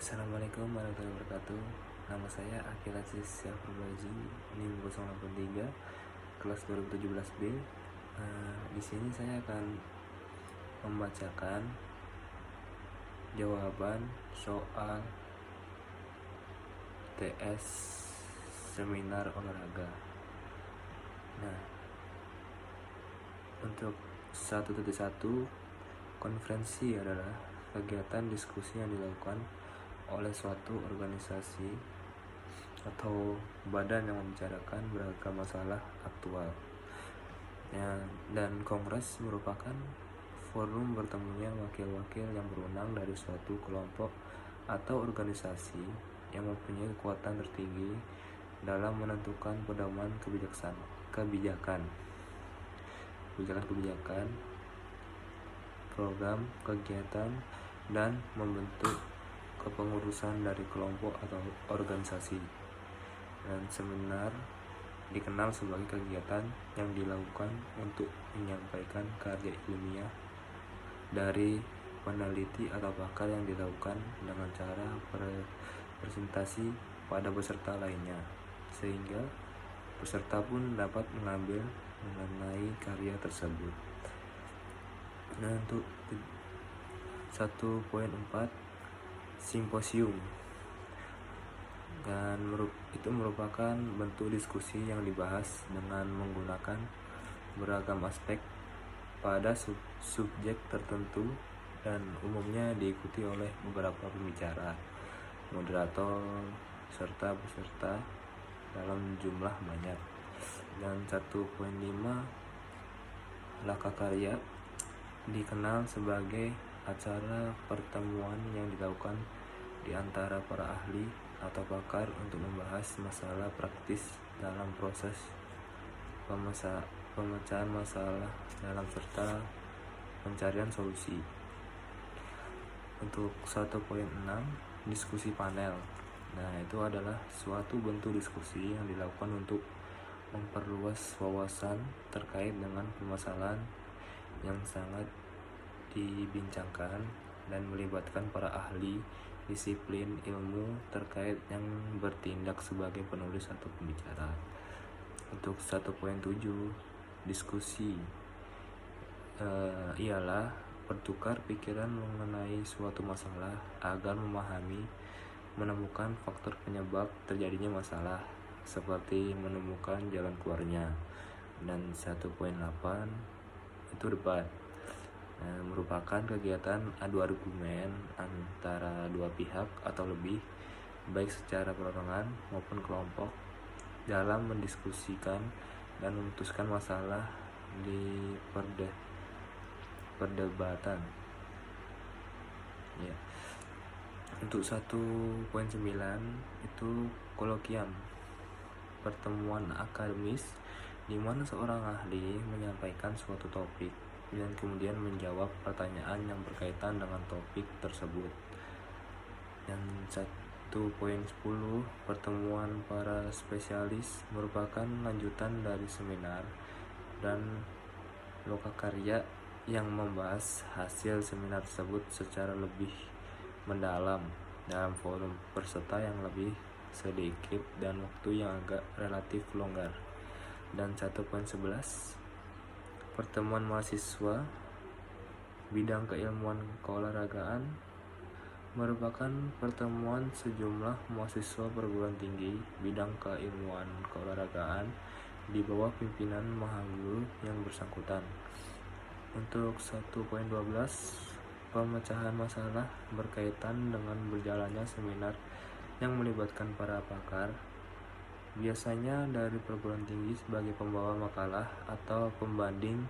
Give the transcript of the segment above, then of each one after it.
Assalamualaikum warahmatullahi wabarakatuh. Nama saya Akil Aziz Syafrullahi, NIM 083, kelas 2017B. Di sini saya akan membacakan jawaban soal TS seminar olahraga. Nah, untuk 1.1, konferensi adalah kegiatan diskusi yang dilakukan oleh suatu organisasi atau badan yang membicarakan beragam masalah aktual ya, dan kongres merupakan forum bertemunya wakil-wakil yang berwenang dari suatu kelompok atau organisasi yang mempunyai kekuatan tertinggi dalam menentukan pedoman kebijakan, program, kegiatan, dan membentuk kepengurusan dari kelompok atau organisasi. Dan seminar dikenal sebagai kegiatan yang dilakukan untuk menyampaikan karya ilmiah dari peneliti atau pakar yang dilakukan dengan cara presentasi pada peserta lainnya, sehingga peserta pun dapat mengambil mengenai karya tersebut. Nah, untuk 1.4, simposium, dan itu merupakan bentuk diskusi yang dibahas dengan menggunakan beragam aspek pada subjek tertentu dan umumnya diikuti oleh beberapa pembicara, moderator, serta peserta dalam jumlah banyak. Dan 1.5, Lakakarya dikenal sebagai acara pertemuan yang dilakukan di antara para ahli atau pakar untuk membahas masalah praktis dalam proses pemecahan masalah dalam serta pencarian solusi. Untuk 1.6, diskusi panel. Nah, itu adalah suatu bentuk diskusi yang dilakukan untuk memperluas wawasan terkait dengan permasalahan yang sangat dibincangkan dan melibatkan para ahli disiplin ilmu terkait yang bertindak sebagai penulis atau pembicara. Untuk 1.7, diskusi ialah bertukar pikiran mengenai suatu masalah agar menemukan faktor penyebab terjadinya masalah, seperti menemukan jalan keluarnya. Dan 1.8 itu debat, merupakan kegiatan adu argumen antara dua pihak atau lebih, baik secara perorangan maupun kelompok, dalam mendiskusikan dan memutuskan masalah di perdebatan ya. Untuk 1.9 itu kolokium, pertemuan akademis di mana seorang ahli menyampaikan suatu topik dan kemudian menjawab pertanyaan yang berkaitan dengan topik tersebut. Dan 1.10, pertemuan para spesialis merupakan lanjutan dari seminar dan lokakarya yang membahas hasil seminar tersebut secara lebih mendalam dalam forum peserta yang lebih sedikit dan waktu yang agak relatif longgar. Dan 1.11, pertemuan mahasiswa bidang keilmuan keolahragaan merupakan pertemuan sejumlah mahasiswa perguruan tinggi bidang keilmuan keolahragaan di bawah pimpinan mahaguru yang bersangkutan. Untuk 1.12, pemecahan masalah berkaitan dengan berjalannya seminar yang melibatkan para pakar, biasanya dari perguruan tinggi sebagai pembawa makalah atau pembanding.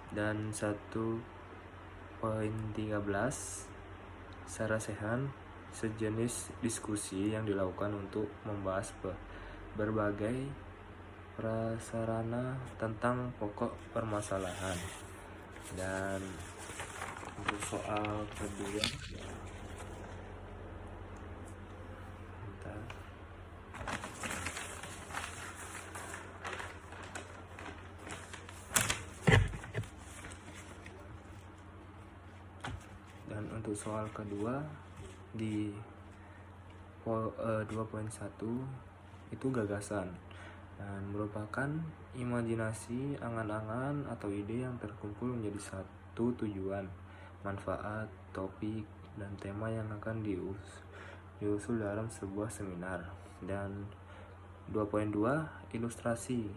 Dan 1.13, sarasehan, sejenis diskusi yang dilakukan untuk membahas berbagai prasarana tentang pokok permasalahan. Dan untuk soal kedua, untuk soal kedua Di 2.1 itu gagasan dan merupakan imajinasi, angan-angan atau ide yang terkumpul menjadi satu tujuan, manfaat, topik, dan tema yang akan diusul dalam sebuah seminar. Dan 2.2 ilustrasi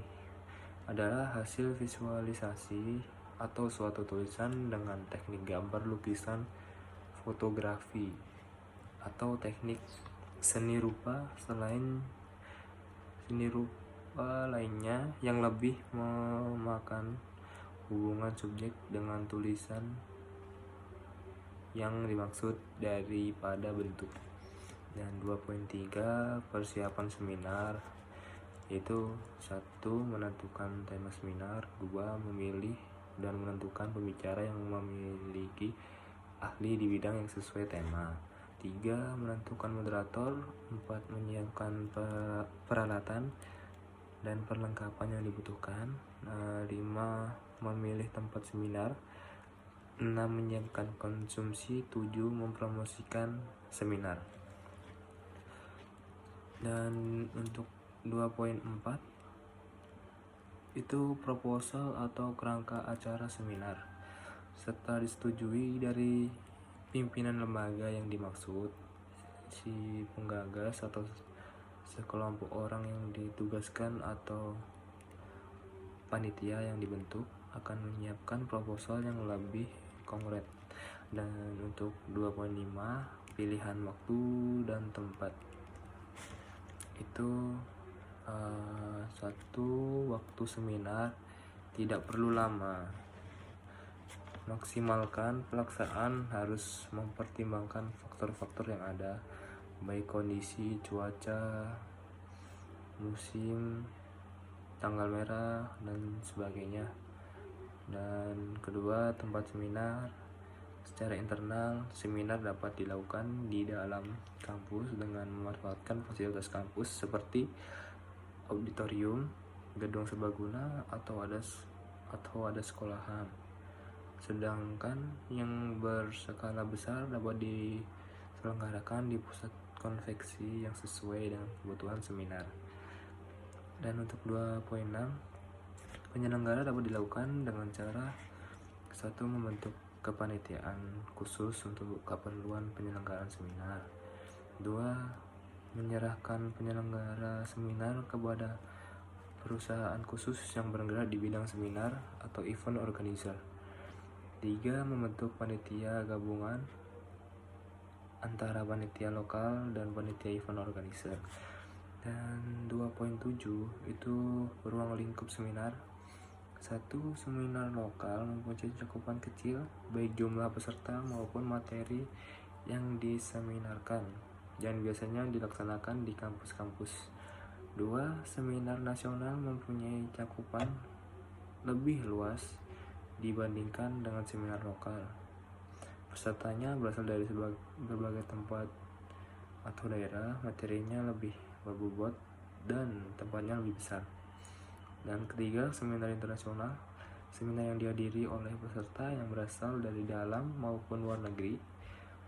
adalah hasil visualisasi atau suatu tulisan dengan teknik gambar, lukisan, fotografi, atau teknik seni rupa lainnya yang lebih memakan hubungan subjek dengan tulisan yang dimaksud daripada bentuk. Dan 2.3 persiapan seminar, yaitu 1. menentukan tema seminar, 2. memilih dan menentukan pembicara yang memiliki ahli di bidang yang sesuai tema, 3. menentukan moderator, 4. menyiapkan peralatan dan perlengkapan yang dibutuhkan, 5. memilih tempat seminar, 6. menyiapkan konsumsi, 7. mempromosikan seminar. Dan untuk 2.4 itu proposal atau kerangka acara seminar, serta disetujui dari pimpinan lembaga yang dimaksud. Si penggagas atau sekelompok orang yang ditugaskan atau panitia yang dibentuk akan menyiapkan proposal yang lebih konkret. Dan untuk 2.5 pilihan waktu dan tempat, itu 1. waktu seminar tidak perlu lama. Maksimalkan pelaksanaan harus mempertimbangkan faktor-faktor yang ada, baik kondisi cuaca, musim, tanggal merah, dan sebagainya. Dan kedua, tempat seminar. Secara internal, seminar dapat dilakukan di dalam kampus dengan memanfaatkan fasilitas kampus seperti auditorium, gedung serbaguna, atau ada sekolahan. Sedangkan yang berskala besar dapat diselenggarakan di pusat konveksi yang sesuai dengan kebutuhan seminar. Dan untuk 2.6 penyelenggara dapat dilakukan dengan cara 1. membentuk kepanitiaan khusus untuk keperluan penyelenggaraan seminar, 2. menyerahkan penyelenggara seminar kepada perusahaan khusus yang bergerak di bidang seminar atau event organizer, 3. membentuk panitia gabungan antara panitia lokal dan panitia event organizer. Dan 2.7 itu ruang lingkup seminar. 1. seminar lokal mempunyai cakupan kecil baik jumlah peserta maupun materi yang diseminarkan dan biasanya dilaksanakan di kampus-kampus. 2. seminar nasional mempunyai cakupan lebih luas dibandingkan dengan seminar lokal. Pesertanya berasal dari berbagai tempat atau daerah, materinya lebih berbobot dan tempatnya lebih besar. Dan ketiga, seminar internasional, seminar yang dihadiri oleh peserta yang berasal dari dalam maupun luar negeri,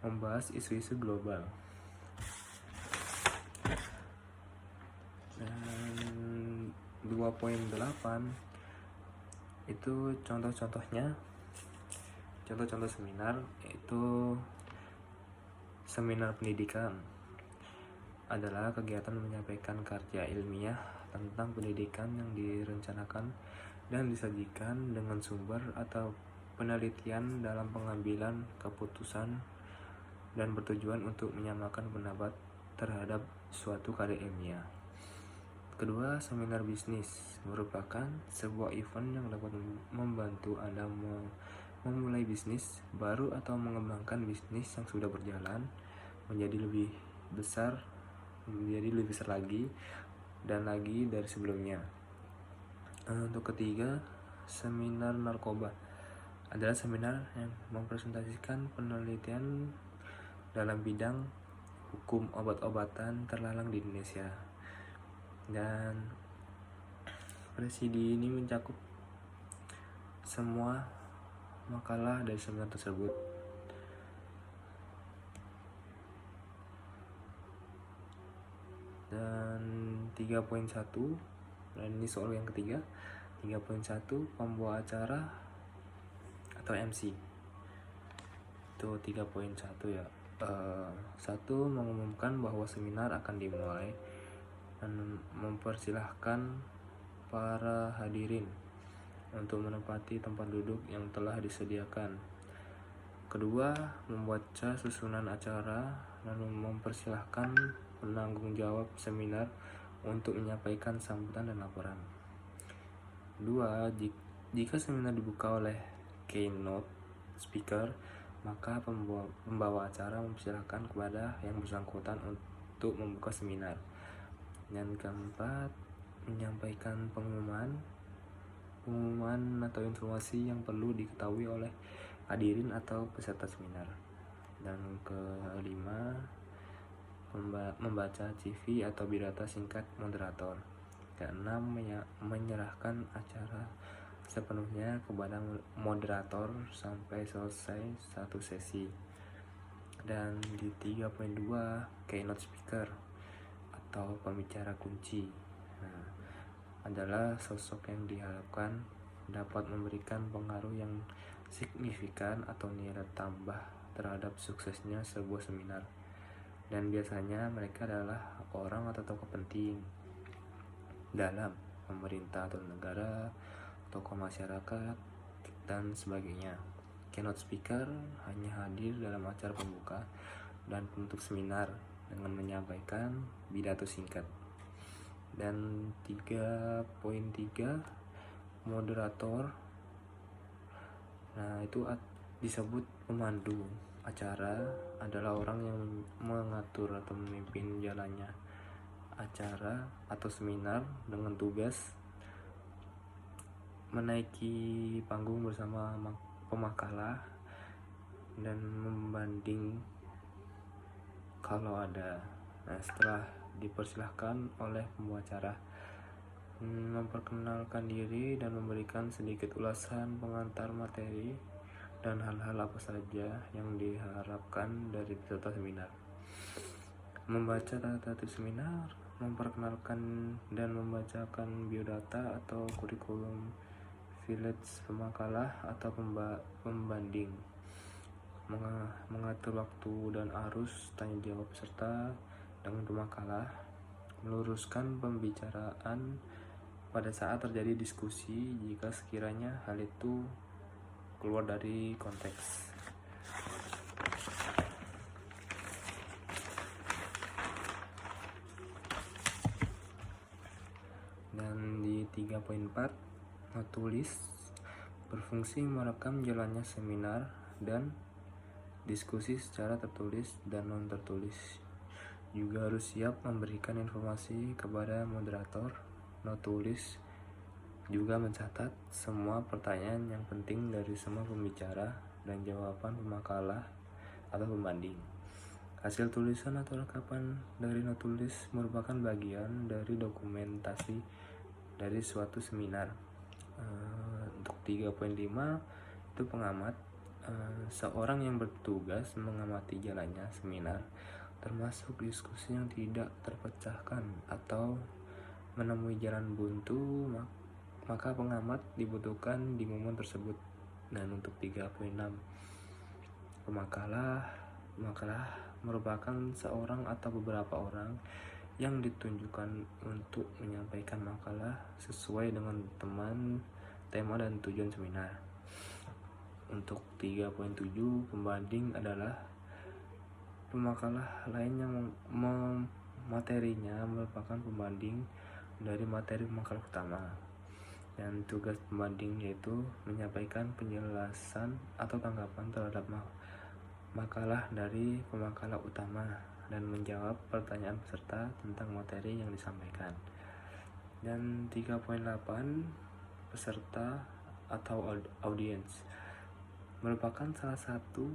membahas isu-isu global. Dan 2.8 itu contoh-contohnya. Contoh-contoh seminar itu seminar pendidikan adalah kegiatan menyampaikan karya ilmiah tentang pendidikan yang direncanakan dan disajikan dengan sumber atau penelitian dalam pengambilan keputusan dan bertujuan untuk menyamakan pendapat terhadap suatu karya ilmiah. Kedua, seminar bisnis merupakan sebuah event yang dapat membantu Anda memulai bisnis baru atau mengembangkan bisnis yang sudah berjalan menjadi lebih besar lagi dan lagi dari sebelumnya. Untuk ketiga, seminar narkoba adalah seminar yang mempresentasikan penelitian dalam bidang hukum obat-obatan terlarang di Indonesia. Dan presidi ini mencakup semua makalah dari seminar tersebut. Dan 3.1, dan ini soal yang ketiga, 3.1 pembawa acara atau MC. Itu 3.1 ya. 1. Mengumumkan bahwa seminar akan dimulai dan mempersilahkan para hadirin untuk menempati tempat duduk yang telah disediakan. Kedua, membaca susunan acara dan mempersilahkan penanggung jawab seminar untuk menyampaikan sambutan dan laporan. 2. Jika seminar dibuka oleh keynote speaker, maka pembawa acara mempersilahkan kepada yang bersangkutan untuk membuka seminar. Dan keempat, menyampaikan pengumuman atau informasi yang perlu diketahui oleh hadirin atau peserta seminar. Dan kelima, membaca CV atau biodata singkat moderator. Keenam, menyerahkan acara sepenuhnya kepada moderator sampai selesai satu sesi. Dan di 3.2, keynote speaker atau pembicara kunci adalah sosok yang diharapkan dapat memberikan pengaruh yang signifikan atau nilai tambah terhadap suksesnya sebuah seminar. Dan biasanya mereka adalah orang atau tokoh penting dalam pemerintah atau negara, tokoh masyarakat, dan sebagainya. Keynote speaker hanya hadir dalam acara pembuka dan penutup seminar dengan menyampaikan pidato singkat. Dan 3.3, moderator. Nah, itu disebut pemandu acara, adalah orang yang mengatur atau memimpin jalannya acara atau seminar dengan tugas menaiki panggung bersama pemakalah dan membanding kalau ada. Nah, setelah dipersilahkan oleh pembawa acara memperkenalkan diri dan memberikan sedikit ulasan pengantar materi dan hal-hal apa saja yang diharapkan dari peserta seminar. Membaca tata tertib seminar, memperkenalkan dan membacakan biodata atau kurikulum village pemakalah atau pembanding, mengatur waktu dan arus tanya jawab peserta dengan pemakalah, meluruskan pembicaraan pada saat terjadi diskusi jika sekiranya hal itu keluar dari konteks. Dan di 3.4, notulis berfungsi merekam jalannya seminar dan diskusi secara tertulis dan non tertulis. Juga harus siap memberikan informasi kepada moderator. Notulis juga mencatat semua pertanyaan yang penting dari semua pembicara dan jawaban pemakalah atau pembanding. Hasil tulisan atau rekapan dari notulis merupakan bagian dari dokumentasi dari suatu seminar. Untuk 3.5, itu pengamat, seorang yang bertugas mengamati jalannya seminar, termasuk diskusi yang tidak terpecahkan atau menemui jalan buntu, maka pengamat dibutuhkan di momen tersebut. Dan untuk 3.6, pemakalah merupakan seorang atau beberapa orang yang ditunjukkan untuk menyampaikan makalah sesuai dengan tema dan tujuan seminar. Untuk 3.7, pembanding adalah pemakalah lain yang materinya merupakan pembanding dari materi pemakalah utama. Dan tugas pembanding yaitu menyampaikan penjelasan atau tanggapan terhadap makalah dari pemakalah utama dan menjawab pertanyaan peserta tentang materi yang disampaikan. Dan 3.8, peserta atau audiens merupakan salah satu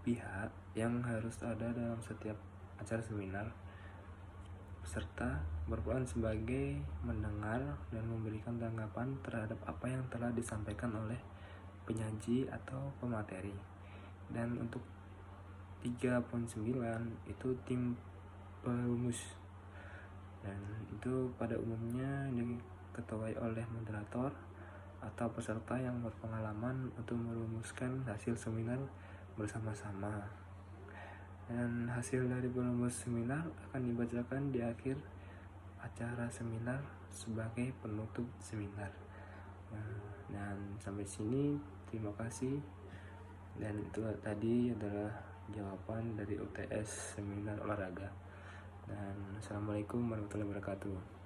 pihak yang harus ada dalam setiap acara seminar. Peserta berperan sebagai mendengar dan memberikan tanggapan terhadap apa yang telah disampaikan oleh penyaji atau pemateri. Dan untuk 3.9, itu tim perumus dan itu pada umumnya diketuai oleh moderator atau peserta yang berpengalaman untuk merumuskan hasil seminar bersama-sama. Dan hasil dari perumus seminar akan dibacakan di akhir acara seminar sebagai penutup seminar. Dan sampai sini terima kasih. Dan itu tadi adalah jawaban dari UTS seminar olahraga. Dan assalamualaikum warahmatullahi wabarakatuh.